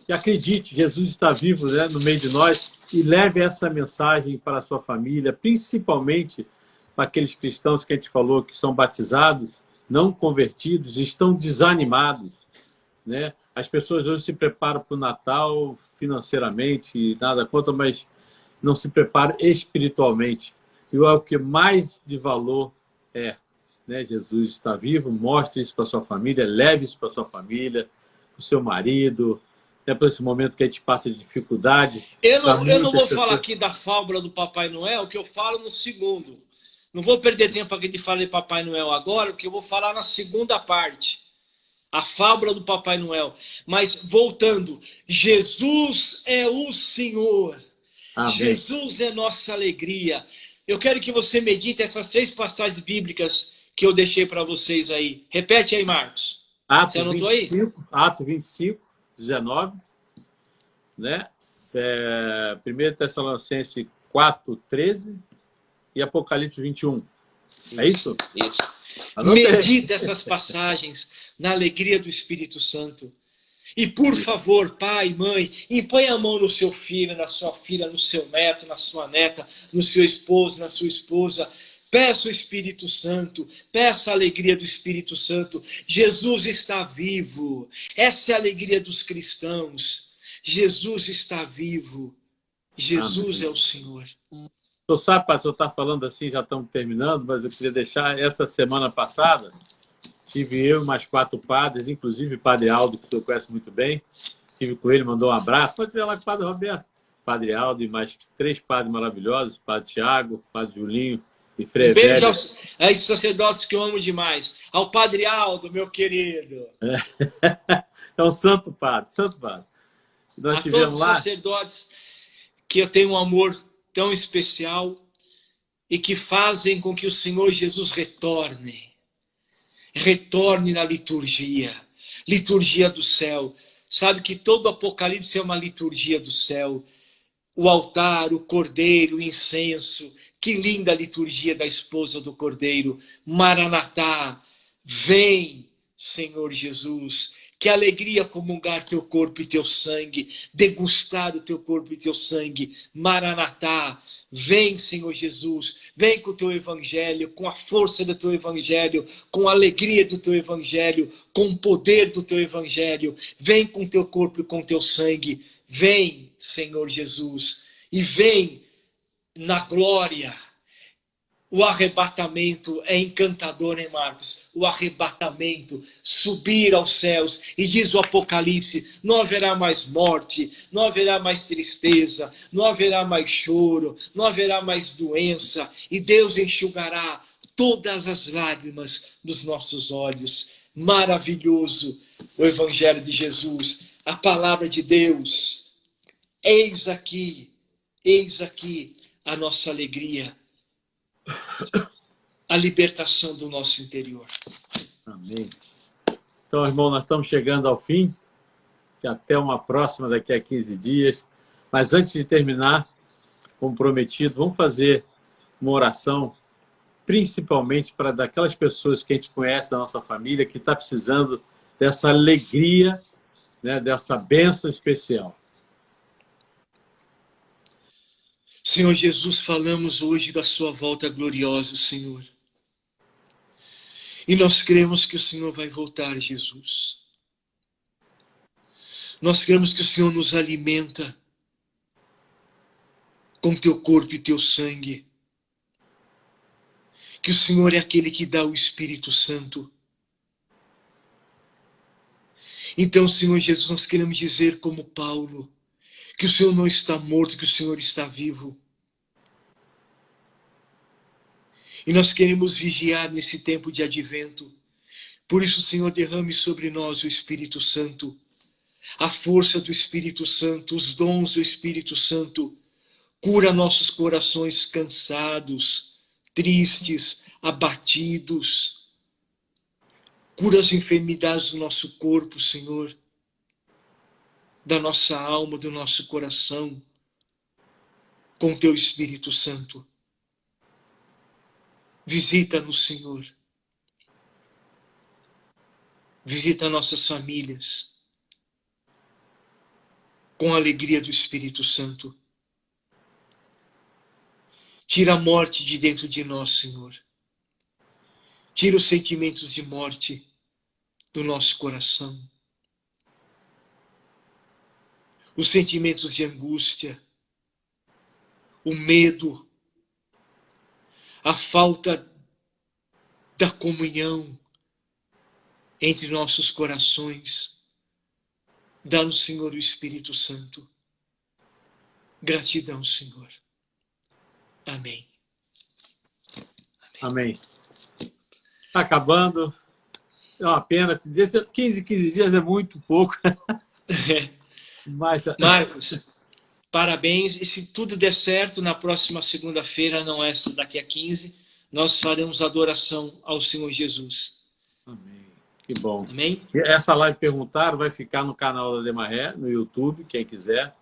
E acredite, Jesus está vivo, né, no meio de nós, e leve essa mensagem para a sua família, principalmente para aqueles cristãos que a gente falou que são batizados, não convertidos, estão desanimados. Né? As pessoas hoje se preparam para o Natal financeiramente, nada contra, mas não se preparam espiritualmente. E o que mais de valor é, né? Jesus está vivo, mostre isso para a sua família, leve isso para a sua família, para o seu marido, né? Para esse momento que a gente passa de dificuldades. Eu não vou falar aqui da fábula do Papai Noel, que eu falo no segundo. Não vou perder tempo aqui de falar de Papai Noel agora, porque eu vou falar na segunda parte. A fábula do Papai Noel. Mas voltando, Jesus é o Senhor. Amém. Jesus é nossa alegria. Eu quero que você medite essas 3 passagens bíblicas que eu deixei para vocês aí. Repete aí, Marcos. Você anotou aí? Atos 25, 19. Né? 1 Tessalonicenses 4, 13 e Apocalipse 21. É isso? Isso. Medite essas passagens na alegria do Espírito Santo. E por favor, pai, mãe, impõe a mão no seu filho, na sua filha, no seu neto, na sua neta, no seu esposo, na sua esposa. Peça o Espírito Santo, peça a alegria do Espírito Santo. Jesus está vivo. Essa é a alegria dos cristãos. Jesus está vivo. Jesus é o Senhor. O senhor sabe, pastor, está falando assim, já estamos terminando, mas eu queria deixar, essa semana passada, tive eu e mais 4 padres, inclusive o padre Aldo, que o senhor conhece muito bem, estive com ele, mandou um abraço, pode ver lá com o padre Roberto, padre Aldo e mais 3 padres maravilhosos, padre Tiago, padre Julinho e Frei Beijo Velho. a esses sacerdotes que eu amo demais. Ao padre Aldo, meu querido. É um santo padre, santo padre. Nós A tivemos todos os lá... sacerdotes que eu tenho um amor tão especial e que fazem com que o Senhor Jesus retorne na liturgia do céu. Sabe que todo Apocalipse é uma liturgia do céu. O altar, o cordeiro, o incenso. Que linda liturgia da esposa do cordeiro. Maranatá, vem, Senhor Jesus. Que alegria comungar teu corpo e teu sangue, degustar o teu corpo e teu sangue. Maranatá, vem, Senhor Jesus, vem com o teu evangelho, com a força do teu evangelho, com a alegria do teu evangelho, com o poder do teu evangelho. Vem com o teu corpo e com o teu sangue. Vem, Senhor Jesus, e vem na glória. O arrebatamento é encantador, hein, Marcos? O arrebatamento, subir aos céus. E diz o Apocalipse, não haverá mais morte, não haverá mais tristeza, não haverá mais choro, não haverá mais doença. E Deus enxugará todas as lágrimas dos nossos olhos. Maravilhoso o Evangelho de Jesus, a palavra de Deus. Eis aqui a nossa alegria. A libertação do nosso interior. Amém. Então, irmão, nós estamos chegando ao fim. Que até uma próxima daqui a 15 dias. Mas antes de terminar, como prometido, vamos fazer uma oração, principalmente para daquelas pessoas que a gente conhece da nossa família, que está precisando dessa alegria, né, dessa bênção especial. Senhor Jesus, falamos hoje da sua volta gloriosa, Senhor. E nós cremos que o Senhor vai voltar, Jesus. Nós cremos que o Senhor nos alimenta com teu corpo e teu sangue. Que o Senhor é aquele que dá o Espírito Santo. Então, Senhor Jesus, nós queremos dizer como Paulo, que o Senhor não está morto, que o Senhor está vivo. E nós queremos vigiar nesse tempo de advento. Por isso, Senhor, derrame sobre nós o Espírito Santo, a força do Espírito Santo, os dons do Espírito Santo. Cura nossos corações cansados, tristes, abatidos. Cura as enfermidades do nosso corpo, Senhor, da nossa alma, do nosso coração, com teu Espírito Santo. Visita-nos, Senhor. Visita nossas famílias com a alegria do Espírito Santo. Tira a morte de dentro de nós, Senhor. Tira os sentimentos de morte do nosso coração. Os sentimentos de angústia, o medo, a falta da comunhão entre nossos corações. Dá-nos, Senhor, o Espírito Santo. Gratidão, Senhor. Amém. Amém. Está acabando. É uma pena. 15 dias é muito pouco. Mas... Marcos, parabéns. E se tudo der certo, na próxima segunda-feira, não é daqui a 15, nós faremos adoração ao Senhor Jesus. Amém. Que bom. Amém? Essa live perguntaram vai ficar no canal da Demaré, no YouTube, quem quiser,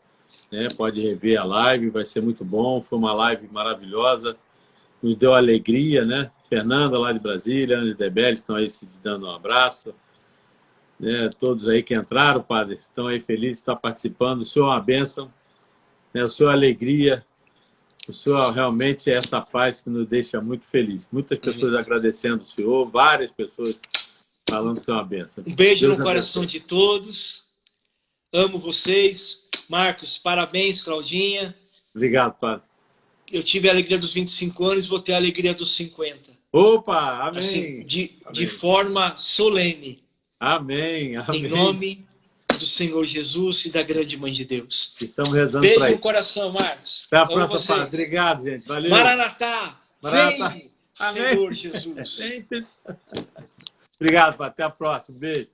né, pode rever a live, vai ser muito bom. Foi uma live maravilhosa, nos deu alegria, né? Fernanda lá de Brasília, Ana de Debeli estão aí se dando um abraço. né, todos aí que entraram, padre, estão aí felizes de estar participando. O senhor é uma bênção, né, o senhor é alegria, o senhor realmente é essa paz que nos deixa muito felizes. Muitas pessoas agradecendo o senhor, várias pessoas falando que é uma bênção. Um beijo Deus no coração abençoe. de todos. Amo vocês. Marcos, parabéns, Claudinha. Obrigado, padre. Eu tive a alegria dos 25 anos, vou ter a alegria dos 50. Opa, amém. Assim, de Amém. forma solene. Amém, amém. Em nome do Senhor Jesus e da grande Mãe de Deus. Estamos rezando Beijo para no isso. coração, Marcos. Até a Amo próxima, vocês. padre. Obrigado, gente. Valeu. Maranatá, Maranatá. vem, Amém. Senhor Jesus. Obrigado, padre. Até a próxima. Beijo.